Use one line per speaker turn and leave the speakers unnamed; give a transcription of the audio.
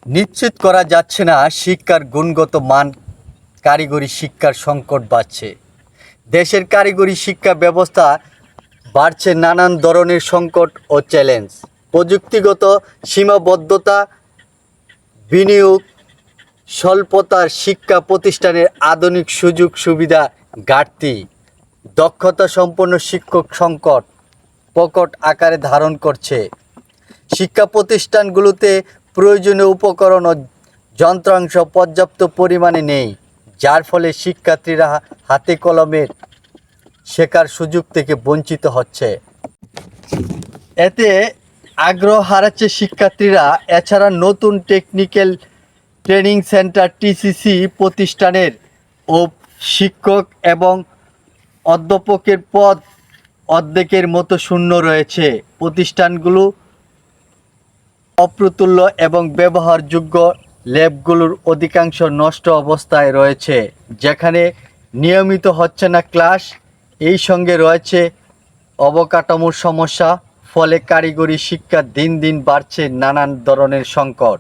নিশ্চিত করা যাচ্ছে না শিক্ষার গুণগত মান। কারিগরি শিক্ষার সংকট বাড়ছে। দেশের কারিগরি শিক্ষা ব্যবস্থা বাড়ছে নানান ধরনের সংকট ও চ্যালেঞ্জ। প্রযুক্তিগত সীমাবদ্ধতা, বিনিয়োগ স্বল্পতার, শিক্ষা প্রতিষ্ঠানের আধুনিক সুযোগ সুবিধা ঘাটতি, দক্ষতা সম্পন্ন শিক্ষক সংকট প্রকট আকারে ধারণ করছে। শিক্ষা প্রতিষ্ঠানগুলোতে প্রয়োজনীয় উপকরণ ও যন্ত্রাংশ পর্যাপ্ত পরিমাণে নেই, যার ফলে শিক্ষার্থীরা হাতে কলমের শেখার সুযোগ থেকে বঞ্চিত হচ্ছে। এতে আগ্রহ হারাচ্ছে শিক্ষার্থীরা। এছাড়া নতুন টেকনিক্যাল ট্রেনিং সেন্টার টিসিসি প্রতিষ্ঠানের ও শিক্ষক এবং অধ্যাপকের পদ অর্ধেকের মতো শূন্য রয়েছে। প্রতিষ্ঠানগুলো অপ্রতুল্য এবং ব্যবহারযোগ্য ল্যাবগুলোর অধিকাংশ নষ্ট অবস্থায় রয়েছে, যেখানে নিয়মিত হচ্ছে না ক্লাস। এই সঙ্গে রয়েছে অবকাঠামোর সমস্যা, ফলে কারিগরি শিক্ষা দিন দিন বাড়ছে নানান ধরনের সংকট।